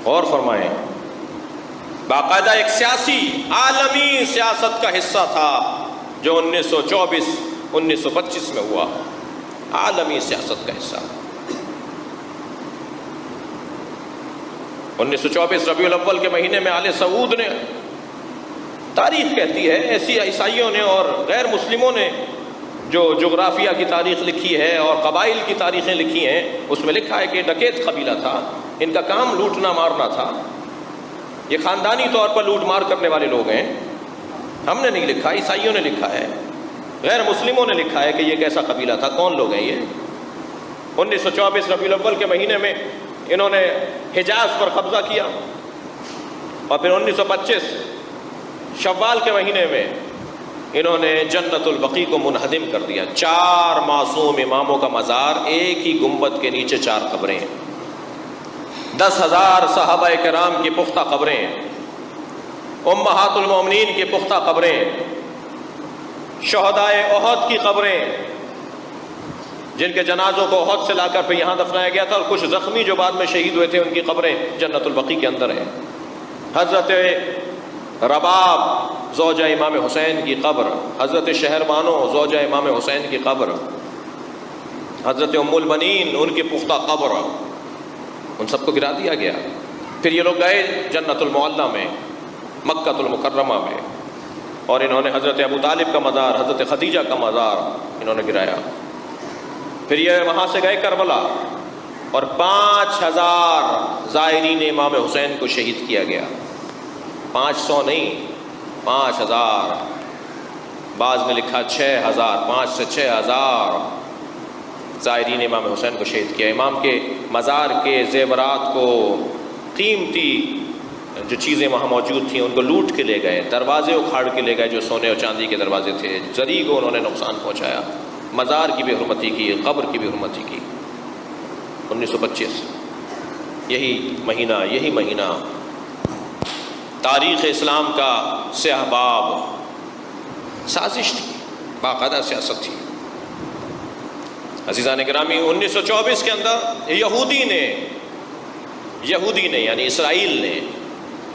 غور فرمائیں، باقاعدہ ایک سیاسی عالمی سیاست کا حصہ تھا جو 1924-1925 میں ہوا، عالمی سیاست کا حصہ۔ 1924 ربیع الاول کے مہینے میں آل سعود نے، تاریخ کہتی ہے، ایسی عیسائیوں نے اور غیر مسلموں نے جو جغرافیہ کی تاریخ لکھی ہے اور قبائل کی تاریخیں لکھی ہیں، اس میں لکھا ہے کہ ڈکیت قبیلہ تھا، ان کا کام لوٹنا مارنا تھا، یہ خاندانی طور پر لوٹ مار کرنے والے لوگ ہیں۔ ہم نے نہیں لکھا، عیسائیوں نے لکھا ہے، غیر مسلموں نے لکھا ہے کہ یہ کیسا قبیلہ تھا، کون لوگ ہیں یہ۔ 1924 ربیع الاول کے مہینے میں انہوں نے حجاز پر قبضہ کیا، اور پھر 1925 شوال کے مہینے میں انہوں نے جنت البقیع کو منہدم کر دیا۔ 4 معصوم اماموں کا مزار، ایک ہی گنبد کے نیچے 4 قبریں ہیں، 10,000 صحابہ کرام کی پختہ قبریں ہیں، امہات المومنین کی پختہ قبریں، شہدائے احد کی قبریں، جن کے جنازوں کو احد سے لا کر پھر یہاں دفنایا گیا تھا، اور کچھ زخمی جو بعد میں شہید ہوئے تھے ان کی قبریں جنت البقیع کے اندر ہیں۔ حضرت رباب زوجہ امام حسین کی قبر، حضرت شہربانو زوجہ امام حسین کی قبر، حضرت ام البنین ان کی پختہ قبر، ان سب کو گرا دیا گیا۔ پھر یہ لوگ گئے جنت المعلیٰ میں، مکہ المکرمہ میں، اور انہوں نے حضرت ابو طالب کا مزار، حضرت خدیجہ کا مزار انہوں نے گرایا۔ پھر یہ وہاں سے گئے کربلا، اور 5,000 زائرین امام حسین کو شہید کیا گیا، 500 نہیں، 5,000، بعض میں لکھا 6,000، 5 سے 6,000 زائرین امام حسین کو شہید کیا۔ امام کے مزار کے زیورات کو، قیمتی جو چیزیں وہاں موجود تھیں ان کو لوٹ کے لے گئے، دروازے اکھاڑ کے لے گئے جو سونے اور چاندی کے دروازے تھے، زری کو انہوں نے نقصان پہنچایا، مزار کی بھی حرمتی کی، قبر کی بھی حرمتی کی۔ 1925 یہی مہینہ تاریخ اسلام کا سیاہ باب، سازش تھی، باقاعدہ سیاست تھی۔ عزیزان گرامی، 1924 کے اندر یہودی نے یعنی اسرائیل نے،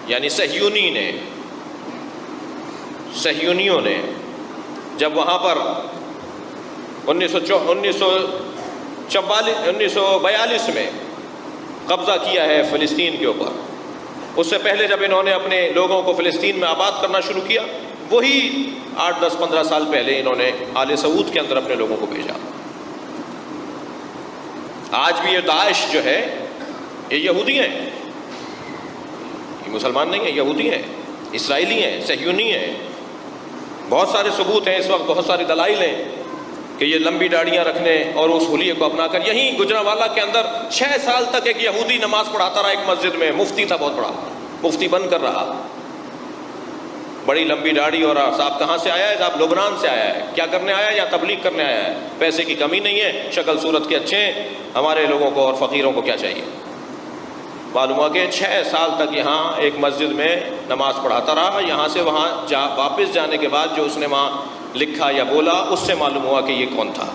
یعنی صہیونیوں نے جب وہاں پر 1942 میں قبضہ کیا ہے فلسطین کے اوپر، اس سے پہلے جب انہوں نے اپنے لوگوں کو فلسطین میں آباد کرنا شروع کیا، وہی 8, 10, 15 سال پہلے انہوں نے آل سعود کے اندر اپنے لوگوں کو بھیجا۔ آج بھی یہ داعش جو ہے یہ یہودی ہیں، یہ مسلمان نہیں ہیں، یہودی ہیں، اسرائیلی ہیں، صہیونی ہیں۔ بہت سارے ثبوت ہیں اس وقت، بہت ساری دلائل ہیں کہ یہ لمبی داڑیاں رکھنے اور اس حلیے کو اپنا کر، یہیں گجرانوالہ کے اندر 6 سال تک ایک یہودی نماز پڑھاتا رہا ایک مسجد میں، مفتی تھا، بہت بڑا مفتی بن کر رہا، بڑی لمبی داڑھی، اور صاحب کہاں سے آیا ہے؟ صاحب لبنان سے آیا ہے، کیا کرنے آیا ہے؟ یا تبلیغ کرنے آیا ہے، پیسے کی کمی نہیں ہے، شکل صورت کے اچھے ہیں، ہمارے لوگوں کو اور فقیروں کو کیا چاہیے۔ معلوم ہوا کہ 6 سال تک یہاں ایک مسجد میں نماز پڑھاتا رہا، یہاں سے وہاں واپس جانے کے بعد جو اس نے وہاں لکھا یا بولا، اس سے معلوم ہوا کہ یہ کون تھا۔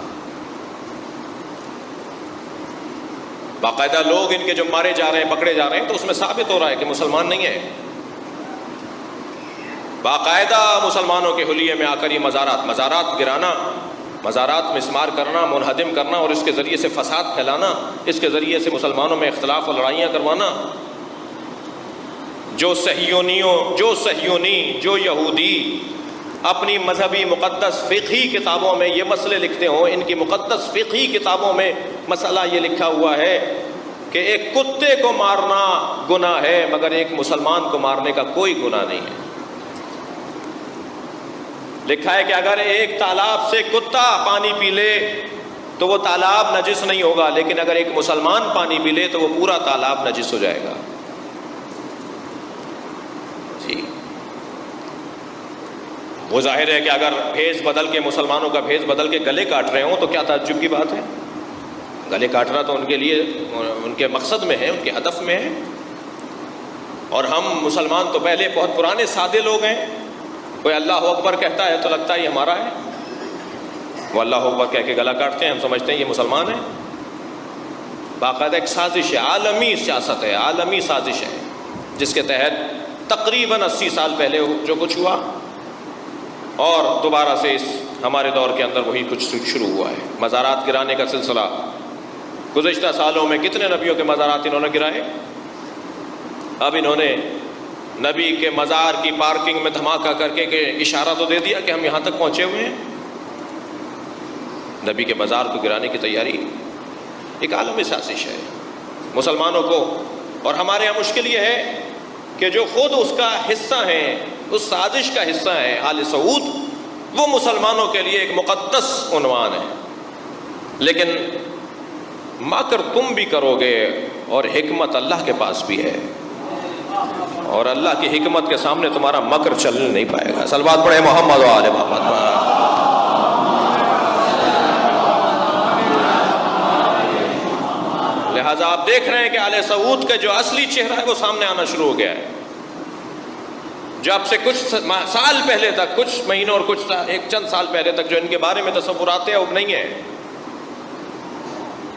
باقاعدہ لوگ ان کے جو مارے جا رہے ہیں، پکڑے جا رہے ہیں، تو اس میں ثابت ہو رہا ہے کہ مسلمان نہیں ہے۔ باقاعدہ مسلمانوں کے حلیے میں آ کر یہ مزارات گرانا، مزارات مسمار کرنا، منہدم کرنا، اور اس کے ذریعے سے فساد پھیلانا، اس کے ذریعے سے مسلمانوں میں اختلاف اور لڑائیاں کروانا۔ جو یہودی اپنی مذہبی مقدس فقہی کتابوں میں یہ مسئلے لکھتے ہوں، ان کی مقدس فقہی کتابوں میں مسئلہ یہ لکھا ہوا ہے کہ ایک کتے کو مارنا گناہ ہے، مگر ایک مسلمان کو مارنے کا کوئی گناہ نہیں ہے۔ لکھا ہے کہ اگر ایک تالاب سے کتا پانی پی لے تو وہ تالاب نجس نہیں ہوگا، لیکن اگر ایک مسلمان پانی پی لے تو وہ پورا تالاب نجس ہو جائے گا۔ جی، وہ ظاہر ہے کہ اگر بھیس بدل کے، مسلمانوں کا بھیس بدل کے گلے کاٹ رہے ہوں تو کیا تعجب کی بات ہے؟ گلے کاٹنا تو ان کے لیے، ان کے مقصد میں ہے، ان کے ہدف میں ہے۔ اور ہم مسلمان تو پہلے بہت پرانے سادے لوگ ہیں، کوئی اللہ اکبر کہتا ہے تو لگتا ہے یہ ہمارا ہے، وہ اللہ اکبر کہہ کے گلا کاٹتے ہیں، ہم سمجھتے ہیں یہ مسلمان ہے۔ باقاعدہ ایک سازش ہے، عالمی سیاست ہے، عالمی سازش ہے، جس کے تحت تقریباً 80 سال پہلے جو کچھ ہوا اور دوبارہ سے اس ہمارے دور کے اندر وہی کچھ شروع ہوا ہے۔ مزارات گرانے کا سلسلہ، گزشتہ سالوں میں کتنے نبیوں کے مزارات انہوں نے گرائے۔ اب انہوں نے نبی کے مزار کی پارکنگ میں دھماکہ کر کے کہ اشارہ تو دے دیا کہ ہم یہاں تک پہنچے ہوئے ہیں۔ نبی کے مزار کو گرانے کی تیاری ایک عالمی سازش ہے مسلمانوں کو، اور ہمارے یہاں مشکل یہ ہے کہ جو خود اس کا حصہ ہیں، اس سازش کا حصہ ہیں آل سعود، وہ مسلمانوں کے لیے ایک مقدس عنوان ہے، لیکن مکر تم بھی کرو گے اور حکمت اللہ کے پاس بھی ہے، اور اللہ کی حکمت کے سامنے تمہارا مکر چل نہیں پائے گا۔ صلوات پڑھے محمد و آل محمد۔ لہذا آپ دیکھ رہے ہیں کہ آل سعود کا جو اصلی چہرہ ہے وہ سامنے آنا شروع ہو گیا ہے، جو اب سے کچھ سال پہلے تک، کچھ مہینوں اور کچھ ایک چند سال پہلے تک جو ان کے بارے میں تصورات ہیں اب نہیں ہے۔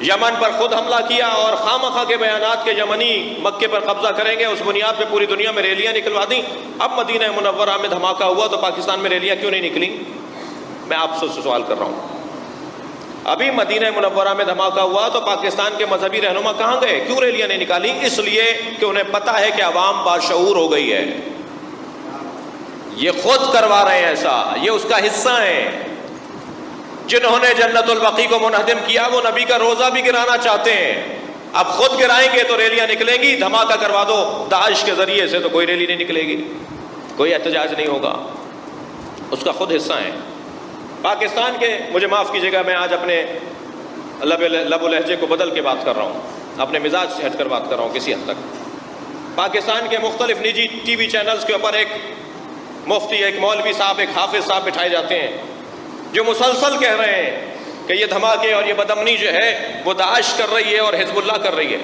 یمن پر خود حملہ کیا اور خامخواہ کے بیانات کے یمنی مکے پر قبضہ کریں گے، اس بنیاد پہ پوری دنیا میں ریلیاں نکلوا دیں۔ اب مدینہ منورہ میں دھماکہ ہوا تو پاکستان میں ریلیاں کیوں نہیں نکلی؟ میں آپ سے سوال کر رہا ہوں۔ ابھی مدینہ منورہ میں دھماکہ ہوا تو پاکستان کے مذہبی رہنما کہاں گئے؟ کیوں ریلیاں نہیں نکالی؟ اس لیے کہ انہیں پتہ ہے کہ عوام باشعور ہو گئی ہے، یہ خود کروا رہے ہیں ایسا، یہ اس کا حصہ ہیں۔ جنہوں نے جنت البقیع کو منہدم کیا وہ نبی کا روزہ بھی گرانا چاہتے ہیں، اب خود گرائیں گے تو ریلیاں نکلیں گی۔ دھماکہ کروا دو داعش کے ذریعے سے تو کوئی ریلی نہیں نکلے گی، کوئی احتجاج نہیں ہوگا، اس کا خود حصہ ہیں۔ پاکستان کے، مجھے معاف کیجیے گا، میں آج اپنے لب و لہجے کو بدل کے بات کر رہا ہوں، اپنے مزاج سے ہٹ کر بات کر رہا ہوں کسی حد تک۔ پاکستان کے مختلف نجی ٹی وی چینلز کے اوپر ایک مفتی، ایک مولوی صاحب، ایک حافظ صاحب بٹھائے جاتے ہیں جو مسلسل کہہ رہے ہیں کہ یہ دھماکے اور یہ بدامنی جو ہے وہ داعش کر رہی ہے اور حزب اللہ کر رہی ہے۔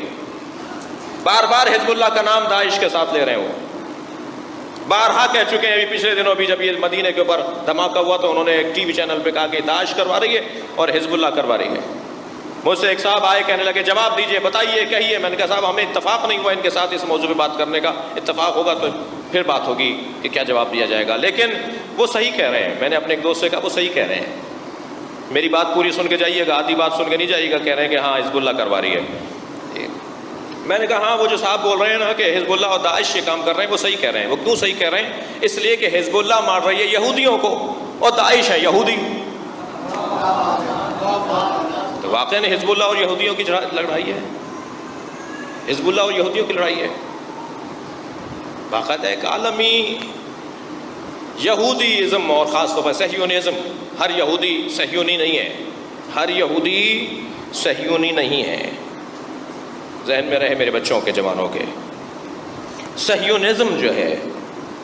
بار بار حزب اللہ کا نام داعش کے ساتھ لے رہے ہیں، وہ بارہا کہہ چکے ہیں۔ ابھی پچھلے دنوں بھی جب یہ مدینہ کے اوپر دھماکہ ہوا تو انہوں نے ایک ٹی وی چینل پہ کہا کہ داعش کروا رہی ہے اور حزب اللہ کروا رہی ہے۔ مجھ سے ایک صاحب آئے، کہنے لگے جواب دیجئے، بتائیے، کہیے۔ میں نے کہا صاحب ہمیں اتفاق نہیں ہوا ان کے ساتھ اس موضوع پہ بات کرنے کا، اتفاق ہوگا تو پھر بات ہوگی کہ کیا جواب دیا جائے گا، لیکن وہ صحیح کہہ رہے ہیں۔ میں نے اپنے ایک دوست سے کہا وہ صحیح کہہ رہے ہیں، میری بات پوری سن کے جائیے گا، آدھی بات سن کے نہیں جائیے گا۔ کہہ رہے ہیں کہ ہاں حزب اللہ کروا رہی ہے۔ میں نے کہا ہاں وہ جو صاحب بول رہے ہیں نا کہ حزب اللہ اور داعش یہ کام کر رہے ہیں، وہ صحیح کہہ رہے ہیں۔ وہ کیوں صحیح کہہ رہے ہیں؟ اس لیے کہ حزب اللہ مار رہی ہے یہودیوں کو اور داعش ہے یہودی، تو واقعاً حزب اللہ اور یہودیوں کی لڑائی ہے، حزب اللہ اور یہودیوں کی لڑائی ہے۔ باقاعدہ ایک عالمی یہودیزم اور خاص طور پر صہیونیزم، ہر یہودی صہیونی نہیں ہے، ہر یہودی صہیونی نہیں ہے، ذہن میں رہے میرے بچوں کے، جوانوں کے۔ صہیونیزم جو ہے،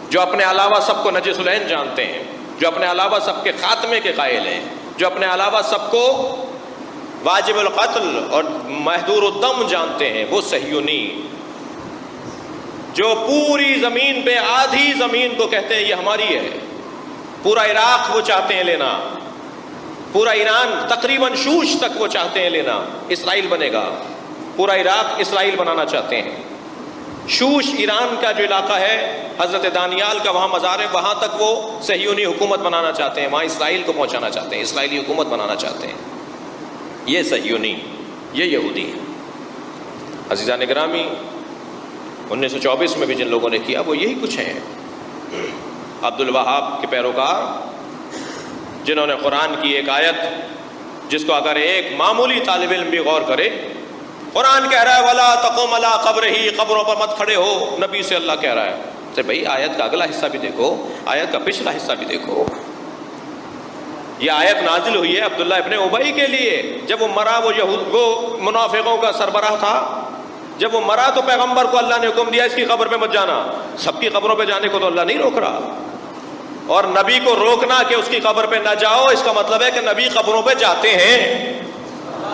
جو اپنے علاوہ سب کو نجس العین جانتے ہیں، جو اپنے علاوہ سب کے خاتمے کے قائل ہیں، جو اپنے علاوہ سب کو واجب القتل اور محدور الدم جانتے ہیں، وہ صہیونی، جو پوری زمین پہ آدھی زمین کو کہتے ہیں یہ ہماری ہے، پورا عراق وہ چاہتے ہیں لینا، پورا ایران تقریباً شوش تک وہ چاہتے ہیں لینا، اسرائیل بنے گا، پورا عراق اسرائیل بنانا چاہتے ہیں۔ شوش ایران کا جو علاقہ ہے، حضرت دانیال کا وہاں مزار ہے، وہاں تک وہ صہیونی حکومت بنانا چاہتے ہیں، وہاں اسرائیل کو پہنچانا چاہتے ہیں، اسرائیلی حکومت بنانا چاہتے ہیں۔ یہ صہیونی، یہ یہودی۔ عزیزان گرامی، 1924 میں بھی جن لوگوں نے کیا وہ یہی کچھ ہیں۔ عبد الوہاب کے پیروکار، جنہوں نے قرآن کی ایک آیت جس کو اگر ایک معمولی طالب علم بھی غور کرے، قرآن کہہ رہا ہے وَلَا تَقُمْ عَلَىٰ قَبْرِهِ، قبروں پر مت کھڑے ہو، نبی سے اللہ کہہ رہا ہے۔ تو بھئی آیت کا اگلا حصہ بھی دیکھو، آیت کا پچھلا حصہ بھی دیکھو۔ یہ آیت نازل ہوئی ہے عبداللہ ابن ابی کے لیے، جب وہ مرا، وہ منافقوں کا سربراہ تھا، جب وہ مرا تو پیغمبر کو اللہ نے حکم دیا اس کی قبر پہ مت جانا۔ سب کی قبروں پہ جانے کو تو اللہ نہیں روک رہا، اور نبی کو روکنا کہ اس کی قبر پہ نہ جاؤ، اس کا مطلب ہے کہ نبی قبروں پہ جاتے ہیں۔